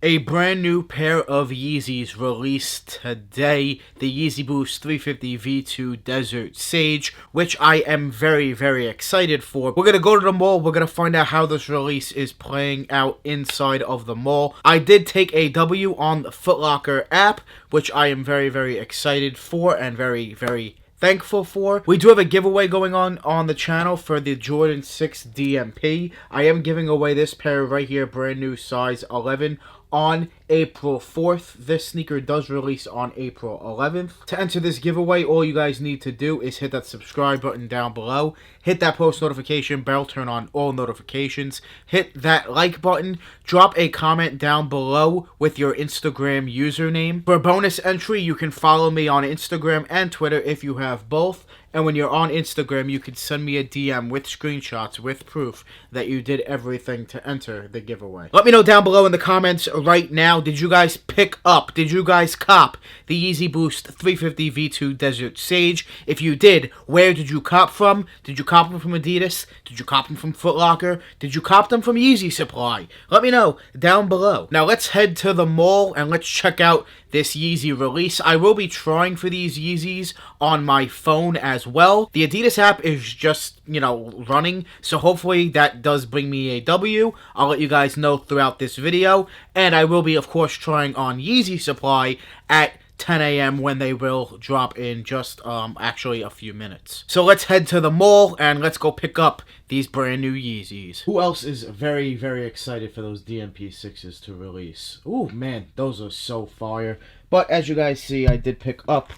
A brand new pair of Yeezys released today, the Yeezy Boost 350 V2 Desert Sage, which I am very, very excited for. We're going to go to the mall, we're going to find out how this release is playing out inside of the mall. I did take a W on the Foot Locker app, which I am very, very excited for and very, very thankful for. We do have a giveaway going on the channel for the Jordan 6 DMP. I am giving away this pair right here, brand new size 11, on April 4th. This sneaker does release on April 11th. To enter this giveaway, all you guys need to do is hit that subscribe button down below, hit that post notification bell, turn on all notifications, hit that like button, drop a comment down below with your Instagram username. For a bonus entry, you can follow me on Instagram and Twitter if you have both. And when you're on Instagram, you can send me a DM with screenshots with proof that you did everything to enter the giveaway. Let me know down below in the comments right now, did you guys pick up, did you guys cop the Yeezy Boost 350 V2 Desert Sage? If you did, where did you cop from? Did you cop them from Adidas? Did you cop them from Foot Locker? Did you cop them from Yeezy Supply? Let me know down below. Now let's head to the mall and let's check out this Yeezy release. I will be trying for these Yeezys on my phone as well. The Adidas app is just, running, so hopefully that does bring me a W. I'll let you guys know throughout this video, and I will be, of course, trying on Yeezy Supply at 10 a.m. when they will drop in just actually a few minutes. So let's head to the mall and let's go pick up these brand new Yeezys. Who else is very, very excited for those DMP 6s to release? Ooh, man, those are so fire. But as you guys see, I did pick up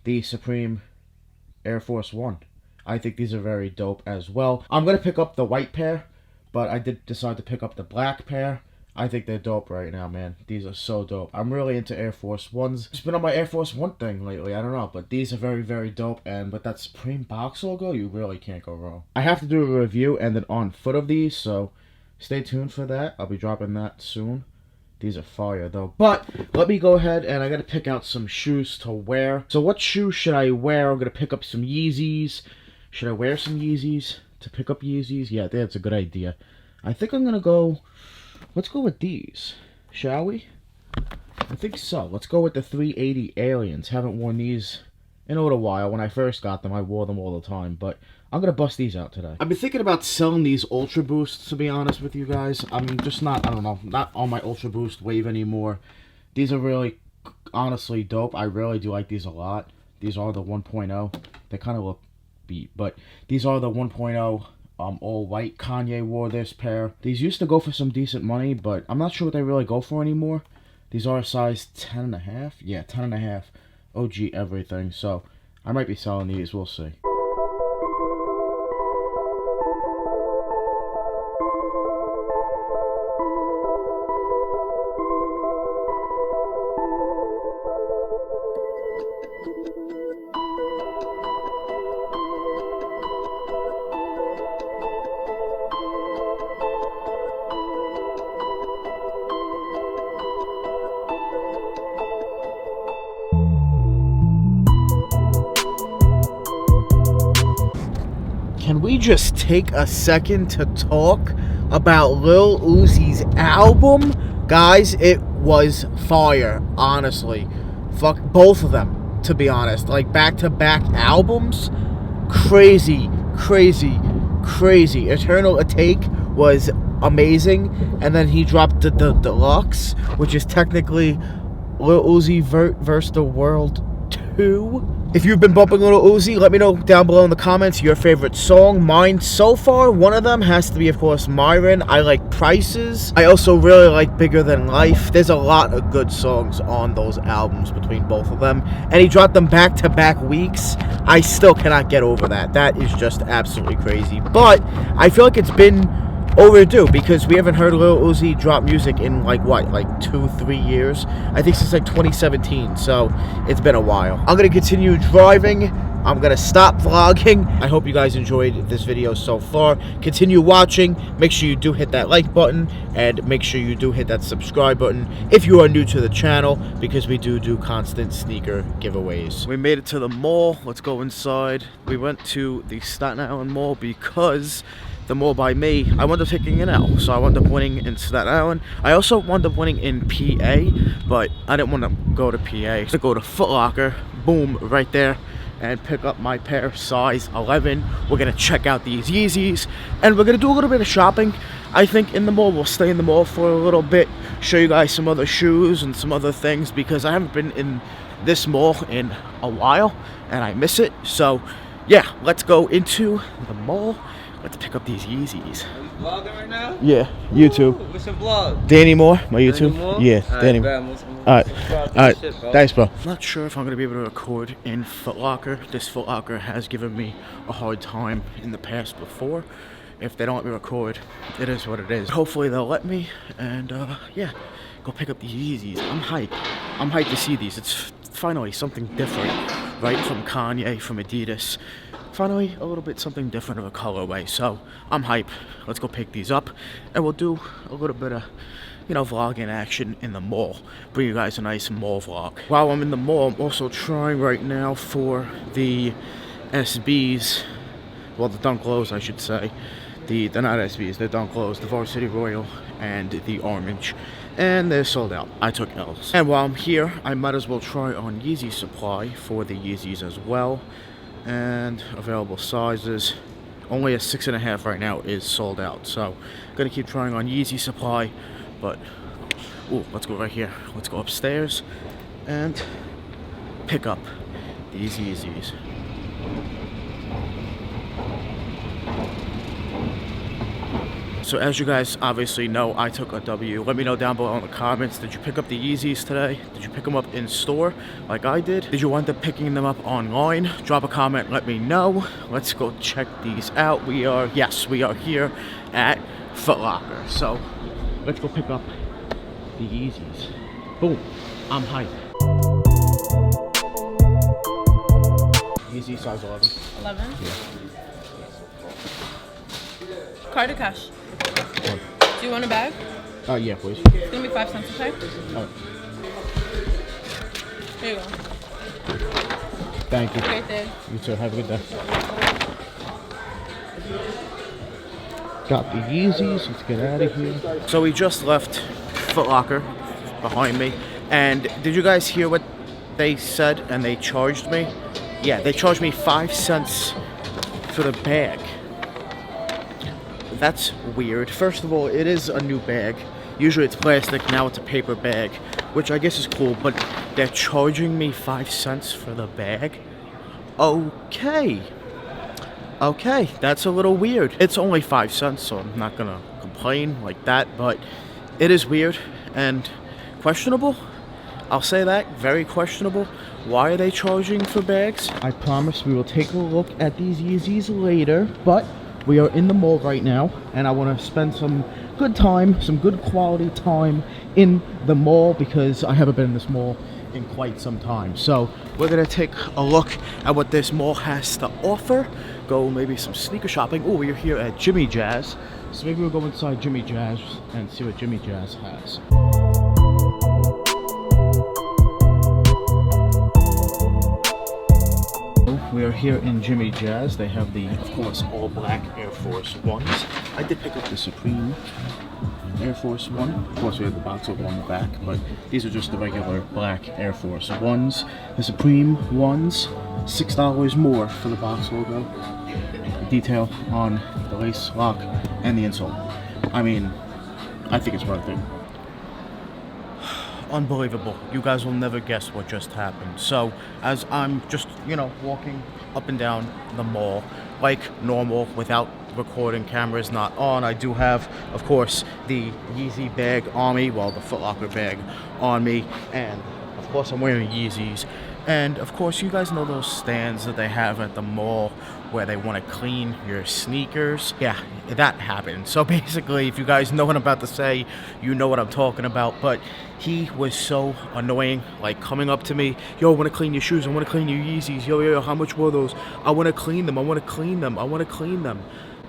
the Supreme Air Force One. I think these are very dope as well. I'm going to pick up the white pair, but I did decide to pick up the black pair. I think they're dope right now, man. These are so dope. I'm really into Air Force Ones. It's been on my Air Force One thing lately. I don't know, but these are very, very dope. And with that Supreme box logo, you really can't go wrong. I have to do a review and an on foot of these, so stay tuned for that. I'll be dropping that soon. These are fire, though. But let me go ahead and I got to pick out some shoes to wear. So what shoes should I wear? I'm going to pick up some Yeezys. Should I wear some Yeezys to pick up Yeezys? Yeah, that's a good idea. I think I'm going to go... Let's go with these, shall we? I think so. Let's go with the 380 Aliens. Haven't worn these in a little while. When I first got them, I wore them all the time, but I'm going to bust these out today. I've been thinking about selling these Ultra Boosts, to be honest with you guys. I'm just not, I don't know, not on my Ultra Boost wave anymore. These are really, honestly, dope. I really do like these a lot. These are the 1.0. They kind of look beat, but these are the 1.0. All white. Kanye wore this pair. These used to go for some decent money, but I'm not sure what they really go for anymore. These are a size 10.5. Yeah, 10.5. OG everything. So I might be selling these. We'll see. Can we just take a second to talk about Lil Uzi's album? Guys, it was fire, honestly. Fuck both of them, to be honest. Like, back-to-back albums? Crazy, crazy, crazy. Eternal Atake was amazing, and then he dropped the Deluxe, which is technically Lil Uzi vs. the World 2. If you've been bumping Lil Uzi, let me know down below in the comments your favorite song. Mine so far, one of them has to be, of course, Myron. I like Prices. I also really like Bigger Than Life. There's a lot of good songs on those albums between both of them. And he dropped them back-to-back weeks. I still cannot get over that. That is just absolutely crazy. But I feel like it's been overdue because we haven't heard Lil Uzi drop music in like 2-3 years. I think since like 2017, so it's been a while. I'm gonna continue driving. I'm gonna stop vlogging. I hope you guys enjoyed this video so far. Continue watching. Make sure you do hit that like button and make sure you do hit that subscribe button if you are new to the channel, because we do constant sneaker giveaways. We made it to the mall. Let's go inside. We went to the Staten Island Mall because the mall by me, I wound up taking an L. So I wound up winning in Staten Island. I also wound up winning in PA, but I didn't want to go to PA. So go to Foot Locker, boom, right there, and pick up my pair size 11. We're gonna check out these Yeezys, and we're gonna do a little bit of shopping. I think in the mall, we'll stay in the mall for a little bit, show you guys some other shoes and some other things, because I haven't been in this mall in a while and I miss it. So yeah, let's go into the mall. Let's pick up these Yeezys. Are you vlogging right now? Yeah, YouTube. Ooh, what's your vlog? Danny Moore, my YouTube. Danny Moore? Yeah, Danny Moore. Alright, Shit, thanks, bro. I'm not sure if I'm gonna be able to record in Foot Locker. This Foot Locker has given me a hard time in the past before. If they don't let me record, it is what it is. Hopefully they'll let me, and yeah, go pick up these Yeezys. I'm hyped. I'm hyped to see these. It's finally something different, right? From Kanye, from Adidas. Finally, a little bit something different of a colorway. So I'm hyped. Let's go pick these up, and we'll do a little bit of, you know, vlogging action in the mall. Bring you guys a nice mall vlog. While I'm in the mall, I'm also trying right now for the SBs, well, the Dunk Lows, I should say. They're not SBs, they're Dunk Lows, the Varsity Royal and the Orange. And they're sold out. I took L's. And while I'm here, I might as well try on Yeezy Supply for the Yeezys as well. And available sizes. Only a 6.5 right now is sold out. So, gonna keep trying on Yeezy Supply. But, ooh, let's go right here. Let's go upstairs and pick up these Yeezys. So as you guys obviously know, I took a W. Let me know down below in the comments. Did you pick up the Yeezys today? Did you pick them up in store like I did? Did you wind up picking them up online? Drop a comment, let me know. Let's go check these out. We are here at Foot Locker. So let's go pick up the Yeezys. Boom, I'm hyped. Yeezy size 11. 11? Yeah. Card or cash? Do you want a bag? Yeah, please. It's gonna be 5 cents, okay? Alright. Here you go. Thank you. Right there. You too. Have a good day. Got the Yeezys. Let's get out of here. So we just left Foot Locker behind me. And did you guys hear what they said? And they charged me? Yeah, they charged me 5 cents for the bag. That's weird. First of all, it is a new bag. Usually it's plastic, now it's a paper bag, which I guess is cool, but they're charging me 5 cents for the bag? Okay. Okay, that's a little weird. It's only 5 cents, so I'm not gonna complain like that, but it is weird and questionable. I'll say that, very questionable. Why are they charging for bags? I promise we will take a look at these Yeezys later, but we are in the mall right now, and I want to spend some good time, some good quality time in the mall, because I haven't been in this mall in quite some time. So we're going to take a look at what this mall has to offer, go maybe some sneaker shopping. Oh, we're here at Jimmy Jazz, so maybe we'll go inside Jimmy Jazz and see what Jimmy Jazz has. We are here in Jimmy Jazz. They have the, of course, all black Air Force Ones. I did pick up the Supreme Air Force One. Of course, we have the box logo on the back, but these are just the regular black Air Force Ones. The Supreme ones, $6 more for the box logo. Detail on the lace lock and the insole. I mean, I think it's worth it. Unbelievable. You guys will never guess what just happened. So, as I'm just, you know, walking up and down the mall like normal without recording, cameras not on, I do have, of course, the Yeezy bag on me, well, the Foot Locker bag on me, and of course I'm wearing Yeezys. And of course, you guys know those stands that they have at the mall where they want to clean your sneakers. Yeah, that happened. So basically, if you guys know what I'm about to say, you know what I'm talking about. But he was so annoying, like coming up to me, yo, I want to clean your shoes, I want to clean your Yeezys, yo, how much were those? I want to clean them, I want to clean them, I want to clean them.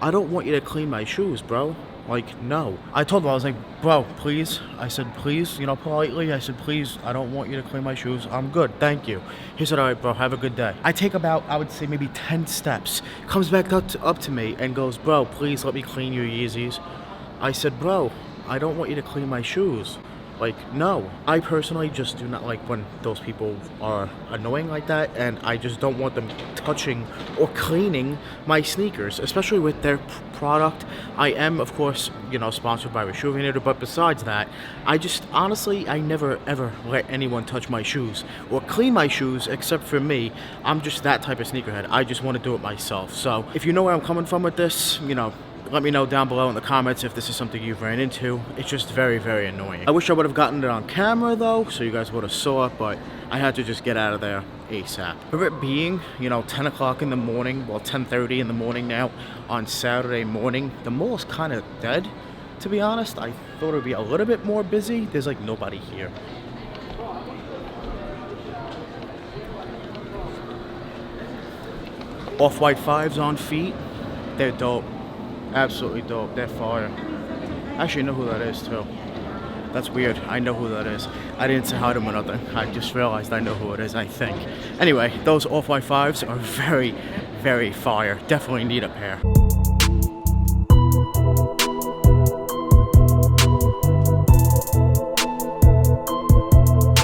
I don't want you to clean my shoes, bro. Like, no. I told him, I was like, bro, please. I said, please, you know, politely. I said, please, I don't want you to clean my shoes. I'm good, thank you. He said, all right, bro, have a good day. I take about, I would say, maybe 10 steps. Comes back up to me and goes, bro, please let me clean your Yeezys. I said, bro, I don't want you to clean my shoes. Like, no. I personally just do not like when those people are annoying like that, and I just don't want them touching or cleaning my sneakers, especially with their product. I am, of course, you know, sponsored by Rejuvenator, but besides that, I just, honestly, I never, ever let anyone touch my shoes or clean my shoes except for me. I'm just that type of sneakerhead. I just want to do it myself. So, if you know where I'm coming from with this, you know, let me know down below in the comments if this is something you've ran into. It's just very, very annoying. I wish I would have gotten it on camera though, so you guys would have saw it, but I had to just get out of there ASAP. For it being, you know, 10 o'clock in the morning, well, 10:30 in the morning now on Saturday morning, the mall's kind of dead, to be honest. I thought it would be a little bit more busy. There's like nobody here. Off-White 5s on feet. They're dope. Absolutely dope. They're fire. I actually know who that is too. That's weird. I know who that is. I didn't say hi to him or nothing. I just realized I know who it is, I think. Anyway, those Off-White 5s are very, very fire. Definitely need a pair.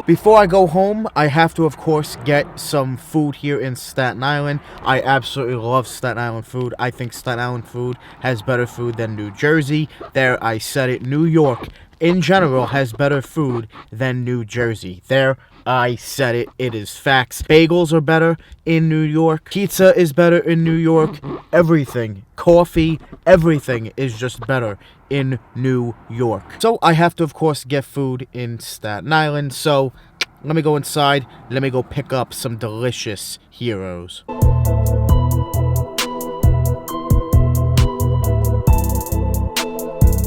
Before I go home, I have to, of course, get some food here in Staten Island. I absolutely love Staten Island food. I think Staten Island food has better food than New Jersey. There, I said it. New York, in general, has better food than New Jersey. There, I said it. It is facts. Bagels are better in New York. Pizza is better in New York. Everything. Coffee. Everything is just better in New York. So I have to, of course, get food in Staten Island. So let me go inside. Let me go pick up some delicious heroes.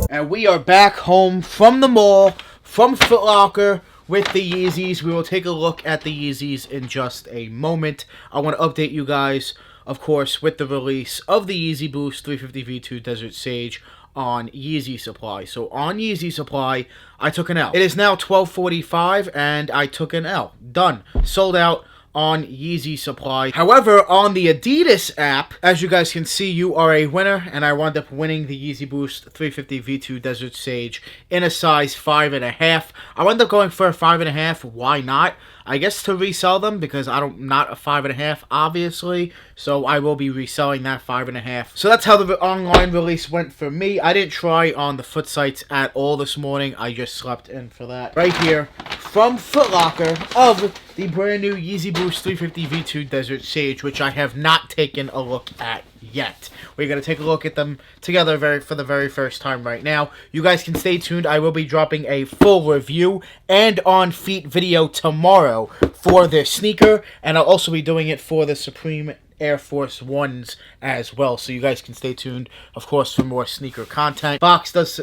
And we are back home from the mall, from Foot Locker, with the Yeezys. We will take a look at the Yeezys in just a moment. I want to update you guys, of course, with the release of the Yeezy Boost 350 V2 Desert Sage on Yeezy Supply. So on Yeezy Supply, I took an L. It is now 12:45 and I took an L. Done. Sold out on Yeezy Supply. However, on the Adidas app, as you guys can see, you are a winner, and I wound up winning the Yeezy Boost 350 V2 Desert Sage in a size 5.5. I wound up going for a 5.5. Why not? I guess to resell them, because I'm not a 5.5, obviously, so I will be reselling that 5.5. So that's how the online release went for me. I didn't try on the foot sites at all this morning. I just slept in for that. Right here, from Foot Locker, of the brand new Yeezy Boost 350 V2 Desert Sage, which I have not taken a look at yet. We're going to take a look at them together for the very first time right now. You guys can stay tuned. I will be dropping a full review and on feet video tomorrow for this sneaker, and I'll also be doing it for the Supreme Air Force Ones as well, so you guys can stay tuned, of course, for more sneaker content. Box does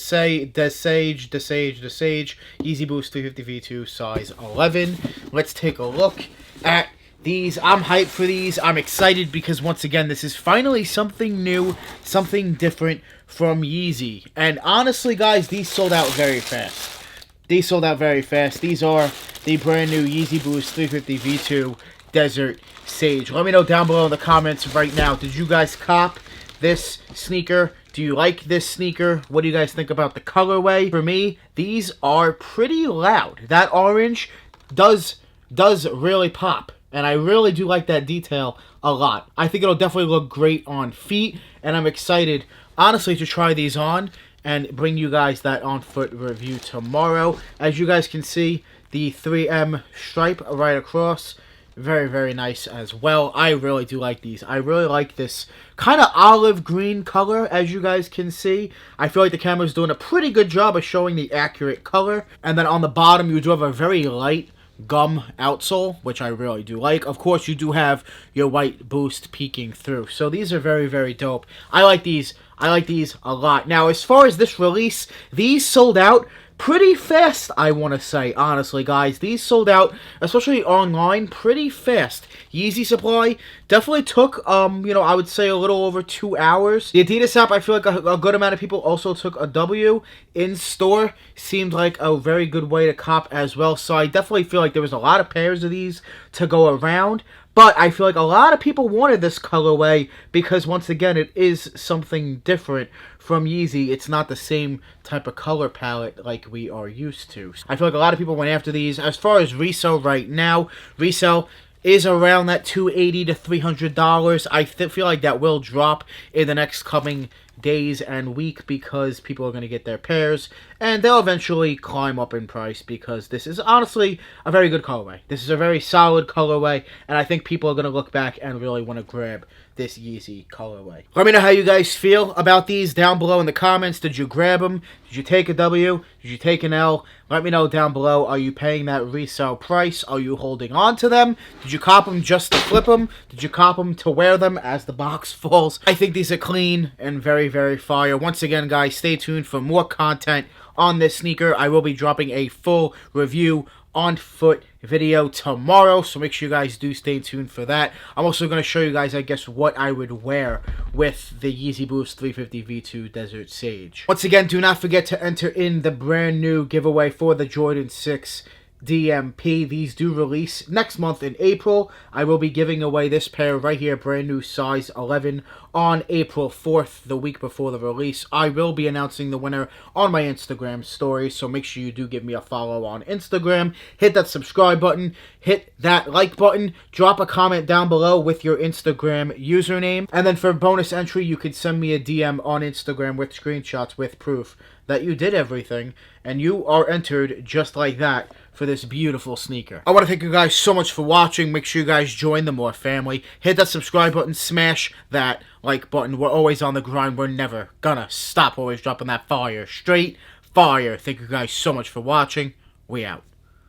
say Desage Yeezy Boost 350 V2 size 11. Let's take a look at these. I'm hyped for these. I'm excited because, once again, this is finally something new, something different from Yeezy. And honestly, guys, these sold out very fast. These sold out very fast. These are the brand new Yeezy Boost 350 V2 Desert Sage. Let me know down below in the comments right now. Did you guys cop this sneaker? Do you like this sneaker? What do you guys think about the colorway? For me, these are pretty loud. That orange does really pop. And I really do like that detail a lot. I think it'll definitely look great on feet. And I'm excited, honestly, to try these on and bring you guys that on-foot review tomorrow. As you guys can see, the 3M stripe right across. Very, very nice as well. I really do like these. I really like this kind of olive green color, as you guys can see. I feel like the camera's doing a pretty good job of showing the accurate color. And then on the bottom, you do have a very light gum outsole, which I really do like. Of course, you do have your white boost peeking through. So these are very, very dope. I like these. I like these a lot. Now, as far as this release, these sold out pretty fast, I want to say, honestly, guys. These sold out, especially online, pretty fast. Yeezy supply definitely took, I would say a little over 2 hours. The Adidas app, I feel like a good amount of people also took a W. In store seemed like a very good way to cop as well. So I definitely feel like there was a lot of pairs of these to go around. But I feel like a lot of people wanted this colorway because, once again, it is something different from Yeezy. It's not the same type of color palette like we are used to. I feel like a lot of people went after these. As far as resale right now, resale is around that $280 to $300. I feel like that will drop in the next coming days and week because people are going to get their pairs and they'll eventually climb up in price because this is honestly a very good colorway. This is a very solid colorway and I think people are going to look back and really want to grab this Yeezy colorway. Let me know how you guys feel about these down below in the comments. Did you grab them? Did you take a W? Did you take an L? Let me know down below. Are you paying that resale price? Are you holding on to them? Did you cop them just to flip them? Did you cop them to wear them as the box falls? I think these are clean and very, very fire. Once again, guys, stay tuned for more content on this sneaker. I will be dropping a full review on foot video tomorrow, so make sure you guys do stay tuned for that. I'm also going to show you guys, I guess, what I would wear with the Yeezy Boost 350 V2 Desert Sage. Once again, do not forget to enter in the brand new giveaway for the Jordan 6 DMP. These do release next month in April. I will be giving away this pair right here, brand new size 11, on April 4th, the week before the release. I will be announcing the winner on my Instagram story, so make sure you do give me a follow on Instagram. Hit that subscribe button, hit that like button, drop a comment down below with your Instagram username, and then for bonus entry, you could send me a DM on Instagram with screenshots with proof that you did everything, and you are entered just like that for this beautiful sneaker. I want to thank you guys so much for watching. Make sure you guys join the More family. Hit that subscribe button, smash that like button. We're always on the grind. We're never gonna stop. Always dropping that fire. Straight fire. Thank you guys so much for watching. We out.